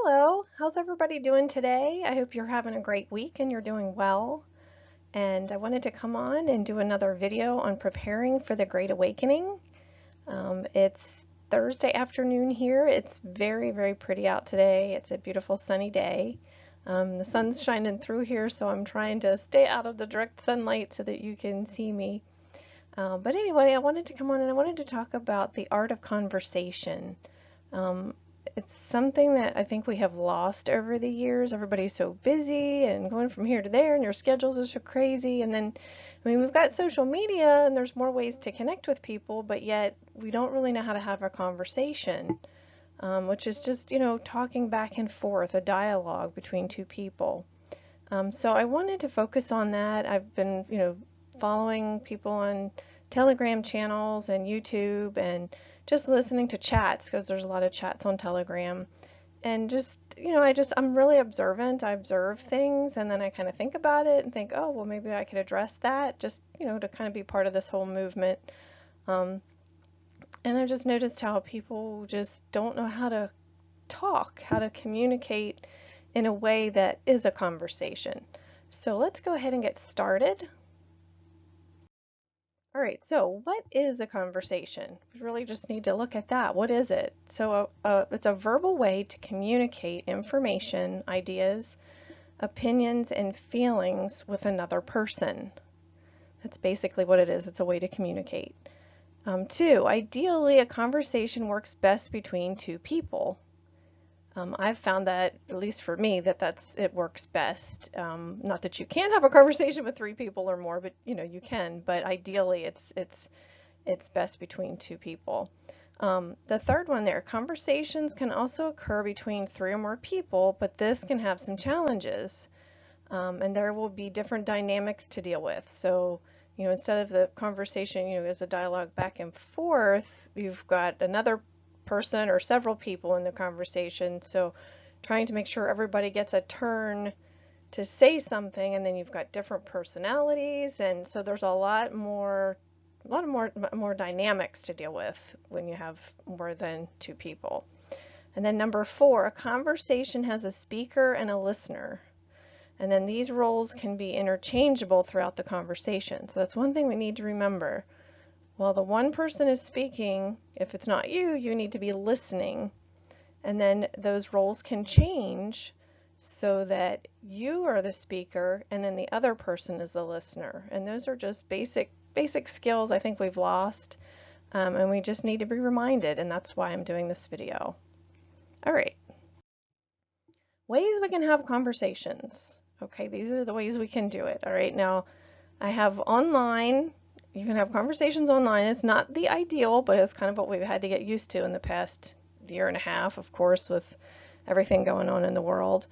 Hello, how's everybody doing today? I hope you're having a great week and you're doing well. And I wanted to come on and do another video on preparing for the Great Awakening. It's Thursday afternoon here. It's very, very pretty out today. It's a beautiful sunny day. The sun's shining through here, so I'm trying to stay out of the direct sunlight so that you can see me. But anyway, I wanted to come on and I wanted to talk about the art of conversation. It's something that I think we have lost over the years. Everybody's so busy and going from here to there, and your schedules are so crazy. And then, we've got social media and there's more ways to connect with people, but yet we don't really know how to have a conversation, which is just, talking back and forth, a dialogue between two people. So I wanted to focus on that. I've been, following people on Telegram channels and YouTube and just listening to chats because there's a lot of chats on Telegram. And just, I'm really observant. I observe things and then I kind of think about it and think, oh, well, maybe I could address that just, to kind of be part of this whole movement. And I've just noticed how people just don't know how to talk, how to communicate in a way that is a conversation. So let's go ahead and get started. All right, so what is a conversation? We really just need to look at that. What is it? So it's a verbal way to communicate information, ideas, opinions, and feelings with another person. That's basically what it is. It's a way to communicate. Two, ideally, a conversation works best between two people. I've found that, at least for me, it works best. Not that you can't have a conversation with three people or more, but you can. But ideally, it's best between two people. The third one there, conversations can also occur between three or more people, but this can have some challenges, and there will be different dynamics to deal with. So, instead of the conversation, as a dialogue back and forth, you've got another person or several people in the conversation, so trying to make sure everybody gets a turn to say something, and then you've got different personalities, and so there's a lot more dynamics to deal with when you have more than two people. And then number four, a conversation has a speaker and a listener, and then these roles can be interchangeable throughout the conversation. So that's one thing we need to remember. While the one person is speaking, if it's not you, you need to be listening. And then those roles can change so that you are the speaker and then the other person is the listener. And those are just basic skills I think we've lost, and we just need to be reminded, and that's why I'm doing this video. All right. Ways we can have conversations. Okay, these are the ways we can do it. All right, now I have online. You can have conversations online. It's not the ideal, but it's kind of what we've had to get used to in the past year and a half, of course, with everything going on in the world.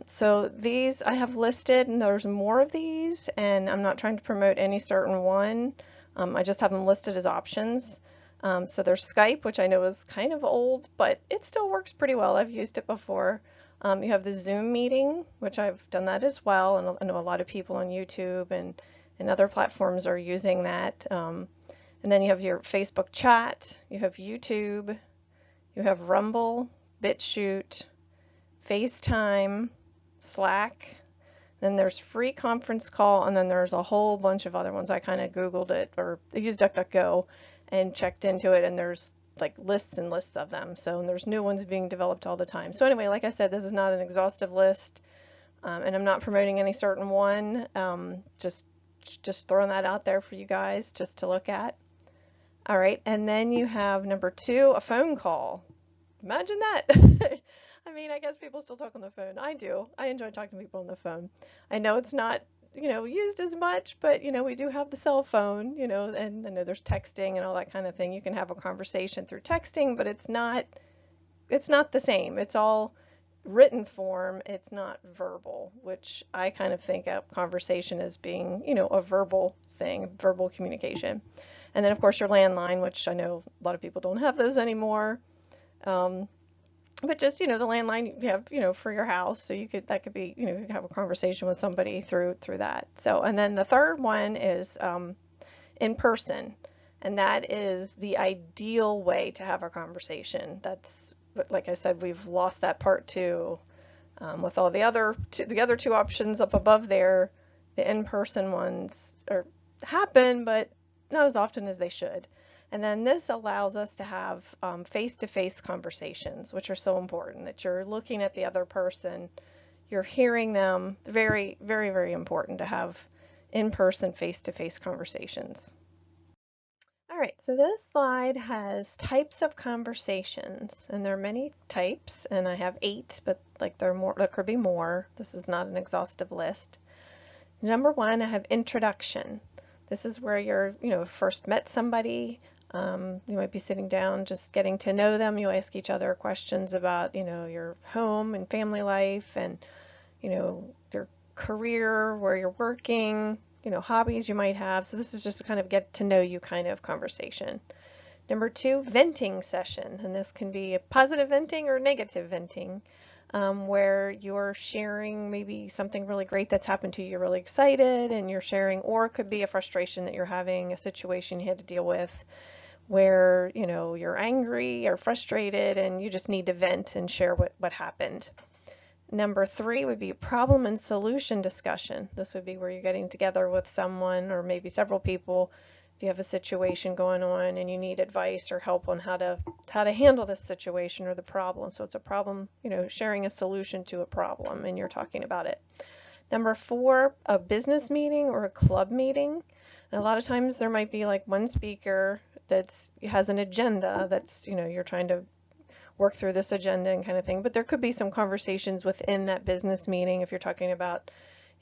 So these I have listed, and there's more of these, and I'm not trying to promote any certain one. I just have them listed as options. So there's Skype, which I know is kind of old, but it still works pretty well. I've used it before. You have the Zoom meeting, which I've done that as well, and I know a lot of people on YouTube and other platforms are using that. And then you have your Facebook chat, you have YouTube, you have Rumble, BitChute, FaceTime, Slack, then there's free conference call, and then there's a whole bunch of other ones. I kind of Googled it, or I used DuckDuckGo and checked into it, and there's like lists and lists of them. So there's new ones being developed all the time. So anyway, like I said, this is not an exhaustive list, and I'm not promoting any certain one. Just throwing that out there for you guys just to look at. All right, and then you have number two, a phone call. Imagine that. I mean, I guess people still talk on the phone. I do. I enjoy talking to people on the phone. I know it's not, used as much, but, we do have the cell phone, and I know there's texting and all that kind of thing. You can have a conversation through texting, but it's not the same. It's all written form. It's not verbal, which I kind of think of conversation as being, a verbal thing, verbal communication. And then of course your landline, which I know a lot of people don't have those anymore. But just, the landline you have, for your house. So that could be, you could have a conversation with somebody through that. So, and then the third one is in person. And that is the ideal way to have a conversation. That's but like I said, we've lost that part too. With all the other two options up above there, the in-person ones happen, but not as often as they should. And then this allows us to have face-to-face conversations, which are so important, that you're looking at the other person, you're hearing them. Very, very, very important to have in-person, face-to-face conversations. All right, so this slide has types of conversations, and there are many types, and I have 8, but like there could be more. This is not an exhaustive list. Number 1, I have introduction. This is where you're, first met somebody. You might be sitting down, just getting to know them. You ask each other questions about, your home and family life, and, your career, where you're working, hobbies you might have. So this is just a kind of get to know you kind of conversation. Number 2, venting session. And this can be a positive venting or negative venting, where you're sharing maybe something really great that's happened to you. You're really excited and you're sharing, or it could be a frustration that you're having, a situation you had to deal with where, you're angry or frustrated and you just need to vent and share what happened. Number 3 would be problem and solution discussion. This would be where you're getting together with someone or maybe several people if you have a situation going on and you need advice or help on how to handle this situation or the problem. So it's a problem, sharing a solution to a problem and you're talking about it. Number 4, a business meeting or a club meeting. And a lot of times there might be like one speaker that has an agenda that's, you're trying to work through this agenda and kind of thing, but there could be some conversations within that business meeting if you're talking about,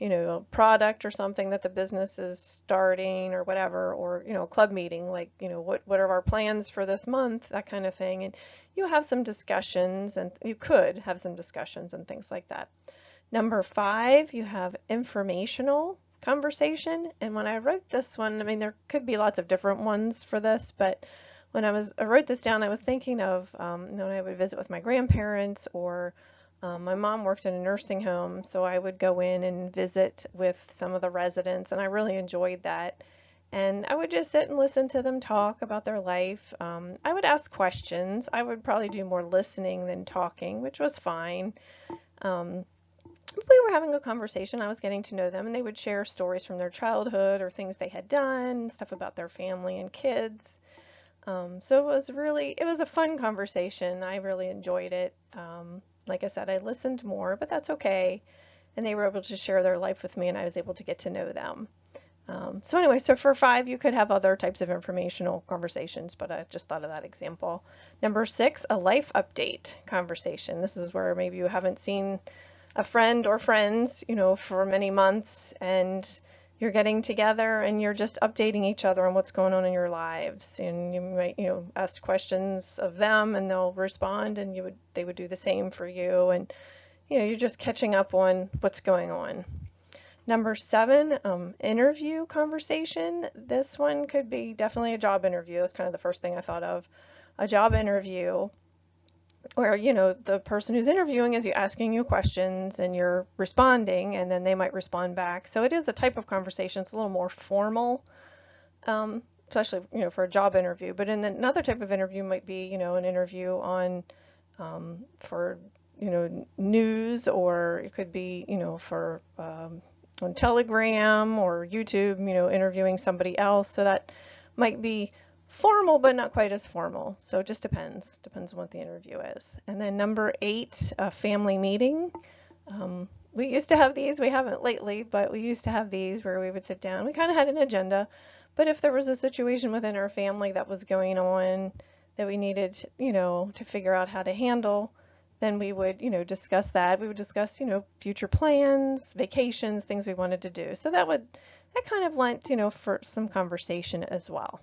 a product or something that the business is starting or whatever, or, a club meeting, like, what are our plans for this month, that kind of thing. And you have some discussions, and you could have some discussions and things like that. Number 5, you have informational conversation. And when I wrote this one, I mean, there could be lots of different ones for this, but when I wrote this down, I was thinking of when I would visit with my grandparents, or my mom worked in a nursing home, so I would go in and visit with some of the residents, and I really enjoyed that. And I would just sit and listen to them talk about their life. I would ask questions. I would probably do more listening than talking, which was fine. We were having a conversation. I was getting to know them, and they would share stories from their childhood or things they had done, stuff about their family and kids. So it was a fun conversation. I really enjoyed it. Like I said, I listened more, but that's okay. And they were able to share their life with me, and I was able to get to know them. So anyway, so for 5, you could have other types of informational conversations, but I just thought of that example. Number 6, a life update conversation. This is where maybe you haven't seen a friend or friends, for many months, and you're getting together and you're just updating each other on what's going on in your lives. And you might, ask questions of them and they'll respond, and they would do the same for you. And, you're just catching up on what's going on. Number 7, interview conversation. This one could be definitely a job interview. That's kind of the first thing I thought of. A job interview where, the person who's interviewing is asking you questions and you're responding, and then they might respond back. So it is a type of conversation. It's a little more formal, especially, for a job interview. But another type of interview might be, an interview on, for, news, or it could be, for, on Telegram or YouTube, interviewing somebody else. So that might be formal, but not quite as formal. So it just depends on what the interview is. And then number 8, a family meeting. We used to have these. We haven't lately, but we used to have these where we would sit down. We kind of had an agenda, but if there was a situation within our family that was going on that we needed, to figure out how to handle, then we would, discuss that. We would discuss, future plans, vacations, things we wanted to do. So that kind of lent, for some conversation as well.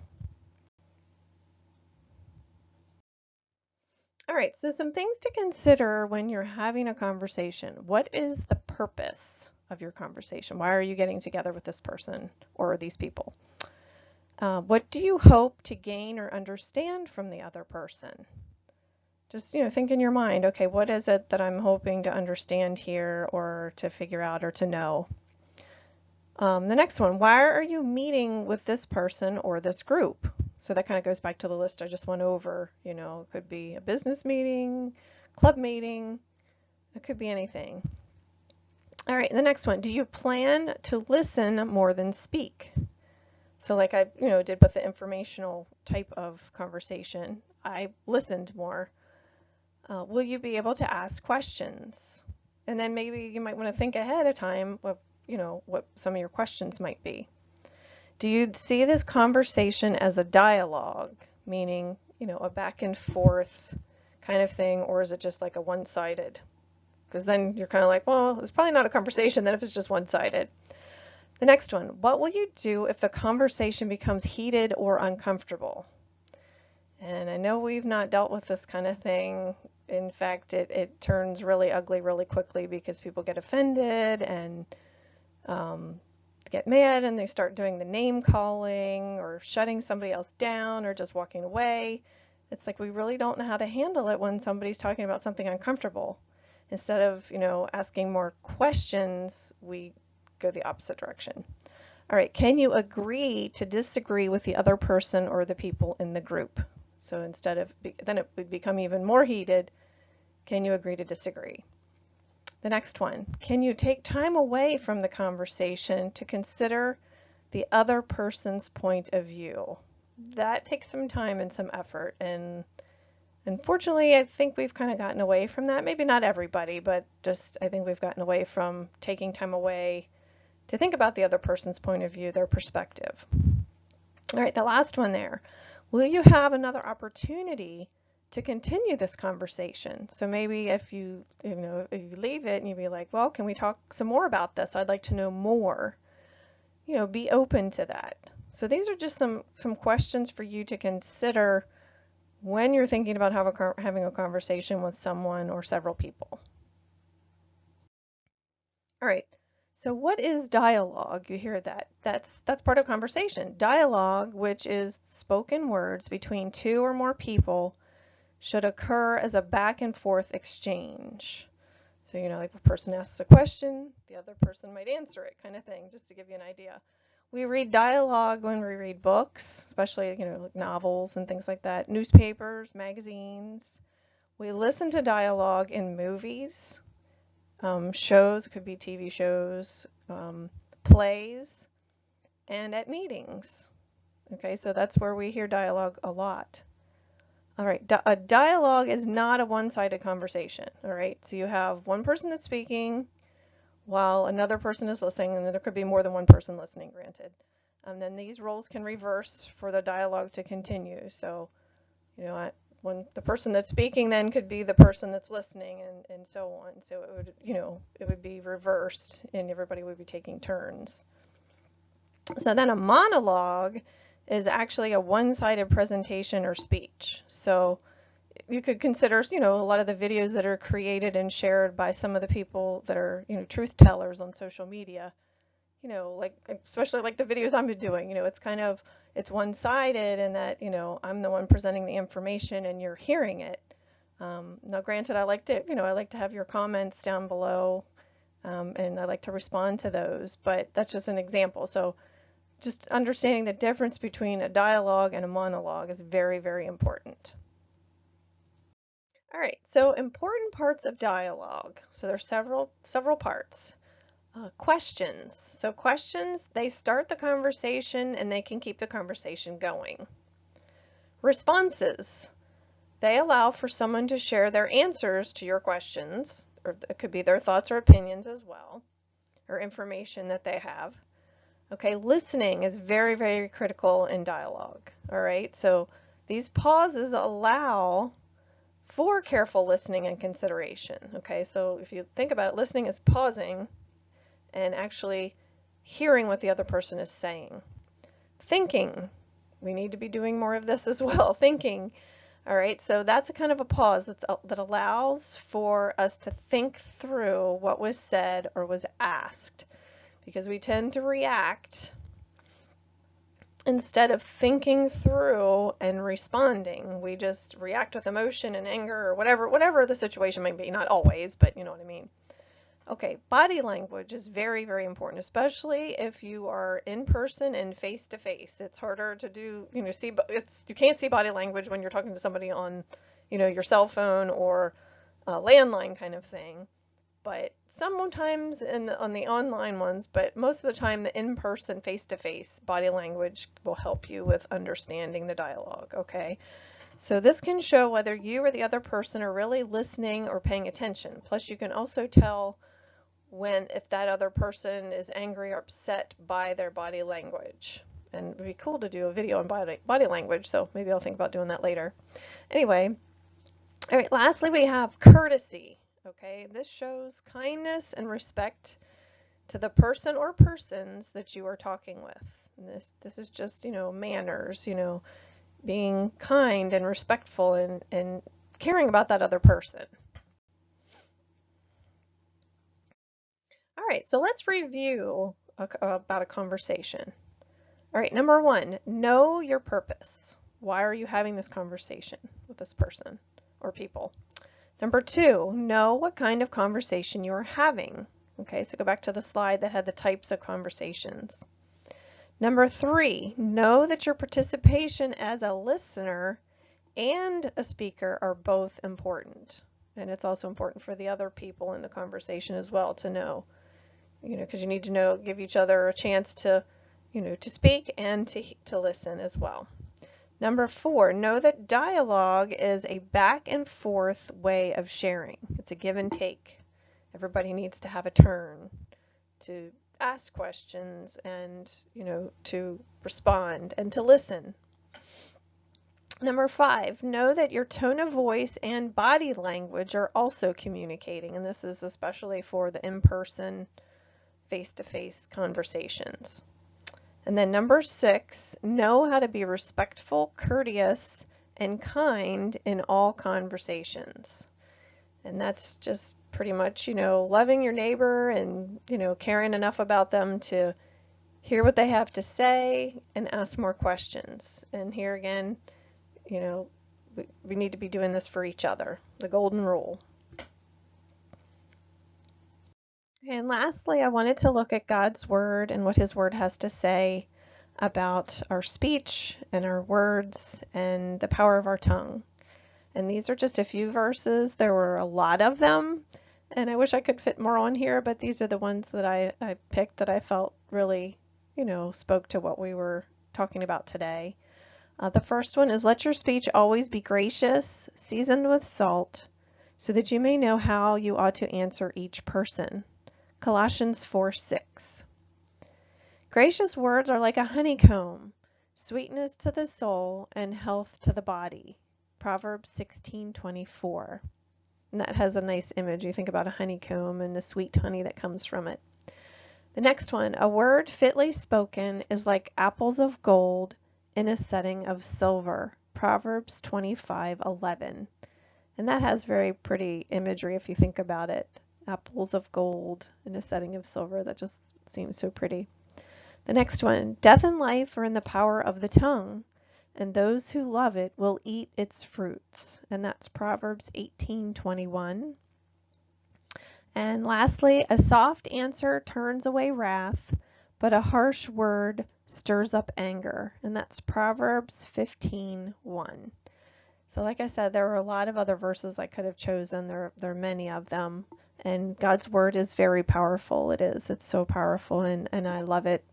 All right, so some things to consider when you're having a conversation. What is the purpose of your conversation? Why are you getting together with this person or these people? What do you hope to gain or understand from the other person? Just, think in your mind, okay, what is it that I'm hoping to understand here, or to figure out, or to know? The next one, why are you meeting with this person or this group? So that kind of goes back to the list I just went over. You know, it could be a business meeting, club meeting, it could be anything. All right, the next one. Do you plan to listen more than speak? So like I, did with the informational type of conversation, I listened more. Will you be able to ask questions? And then maybe you might want to think ahead of time of, what some of your questions might be. Do you see this conversation as a dialogue, meaning, a back and forth kind of thing, or is it just like a one-sided? Because then you're kind of like, well, it's probably not a conversation then if it's just one-sided. The next one, what will you do if the conversation becomes heated or uncomfortable? And I know we've not dealt with this kind of thing. In fact, it turns really ugly really quickly because people get offended and get mad and they start doing the name calling or shutting somebody else down or just walking away. It's like we really don't know how to handle it when somebody's talking about something uncomfortable. Instead of, asking more questions, we go the opposite direction. All right, can you agree to disagree with the other person or the people in the group? So instead of, then it would become even more heated. Can you agree to disagree? The next one, can you take time away from the conversation to consider the other person's point of view? That takes some time and some effort, and unfortunately I think we've kind of gotten away from that. Maybe not everybody, but just I think we've gotten away from taking time away to think about the other person's point of view, their perspective. All right, the last one there. Will you have another opportunity to continue this conversation? So maybe if you leave it and you be like, well, can we talk some more about this? I'd like to know more. Be open to that. So these are just some questions for you to consider when you're thinking about having a conversation with someone or several people. All right. So what is dialogue? You hear that. That's part of conversation. Dialogue, which is spoken words between two or more people, should occur as a back and forth exchange. So, like a person asks a question, the other person might answer it, kind of thing, just to give you an idea. We read dialogue when we read books, especially, like novels and things like that, newspapers, magazines. We listen to dialogue in movies, shows, it could be TV shows, plays, and at meetings. Okay, so that's where we hear dialogue a lot. All right, a dialogue is not a one-sided conversation, all right? So you have one person that's speaking while another person is listening, and there could be more than one person listening, granted. And then these roles can reverse for the dialogue to continue. So, when the person that's speaking then could be the person that's listening and so on. So it would, it would be reversed and everybody would be taking turns. So then a monologue is actually a one-sided presentation or speech. So you could consider, a lot of the videos that are created and shared by some of the people that are, truth tellers on social media, like especially like the videos I'm doing, it's one-sided in that, I'm the one presenting the information and you're hearing it. Now, granted, I like to have your comments down below, and I like to respond to those, but that's just an example. So just understanding the difference between a dialogue and a monologue is very, very important. All right, so important parts of dialogue. So there's several parts. Questions. So questions, they start the conversation and they can keep the conversation going. Responses. They allow for someone to share their answers to your questions, or it could be their thoughts or opinions as well, or information that they have. Okay, listening is very, very critical in dialogue. All right, so these pauses allow for careful listening and consideration. Okay, so if you think about it, listening is pausing and actually hearing what the other person is saying. Thinking, we need to be doing more of this as well, thinking. All right, so that's a kind of a pause that allows for us to think through what was said or was asked, because we tend to react instead of thinking through and responding. We just react with emotion and anger or whatever the situation might be. Not always, but you know what I mean. Okay, body language is very, very important, especially if you are in person and face to face. It's harder to do, you can't see body language when you're talking to somebody on, your cell phone or a landline kind of thing. But sometimes on the online ones, but most of the time the in-person face-to-face body language will help you with understanding the dialogue, okay? So this can show whether you or the other person are really listening or paying attention. Plus you can also tell if that other person is angry or upset by their body language. And it would be cool to do a video on body language, so maybe I'll think about doing that later. Anyway, all right, lastly we have courtesy. Okay, this shows kindness and respect to the person or persons that you are talking with. And this is just, manners, being kind and respectful and caring about that other person. All right, so let's review about a conversation. All right, number 1, know your purpose. Why are you having this conversation with this person or people? Number 2, know what kind of conversation you are having. Okay, so go back to the slide that had the types of conversations. Number 3, know that your participation as a listener and a speaker are both important. And it's also important for the other people in the conversation as well to know, because you need to give each other a chance to, to speak and to listen as well. Number 4, know that dialogue is a back and forth way of sharing. It's a give and take. Everybody needs to have a turn to ask questions and, to respond and to listen. Number 5, know that your tone of voice and body language are also communicating, and this is especially for the in-person, face-to-face conversations. And then number 6, know how to be respectful, courteous, and kind in all conversations. And that's just pretty much, loving your neighbor and, caring enough about them to hear what they have to say and ask more questions. And here again, we need to be doing this for each other, the golden rule. And lastly, I wanted to look at God's Word and what His Word has to say about our speech and our words and the power of our tongue. And these are just a few verses. There were a lot of them, and I wish I could fit more on here, but these are the ones that I picked that I felt really, spoke to what we were talking about today. The first one is, let your speech always be gracious, seasoned with salt, so that you may know how you ought to answer each person. Colossians 4:6. Gracious words are like a honeycomb, sweetness to the soul and health to the body. Proverbs 16:24. And that has a nice image. You think about a honeycomb and the sweet honey that comes from it. The next one, a word fitly spoken is like apples of gold in a setting of silver. Proverbs 25:11. And that has very pretty imagery if you think about it. Apples of gold in a setting of silver. That just seems so pretty. The next one, death and life are in the power of the tongue, and those who love it will eat its fruits. And that's Proverbs 18:21. And lastly, a soft answer turns away wrath, but a harsh word stirs up anger. And that's Proverbs 15:1. So like I said, there were a lot of other verses I could have chosen. There are many of them. And God's Word is very powerful. It is. It's so powerful, and I love it.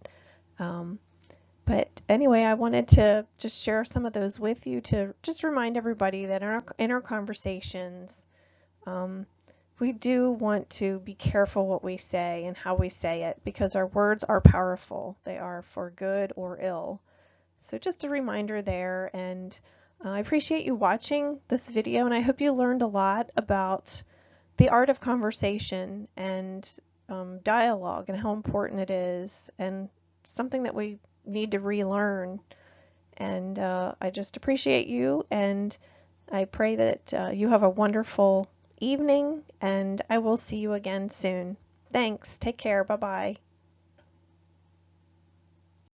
But anyway, I wanted to just share some of those with you to just remind everybody that in our conversations, we do want to be careful what we say and how we say it, because our words are powerful. They are for good or ill. So just a reminder there, and I appreciate you watching this video, and I hope you learned a lot about the art of conversation and dialogue and how important it is, and something that we need to relearn. And I just appreciate you, and I pray that you have a wonderful evening, and I will see you again soon. Thanks. Take care. Bye-bye.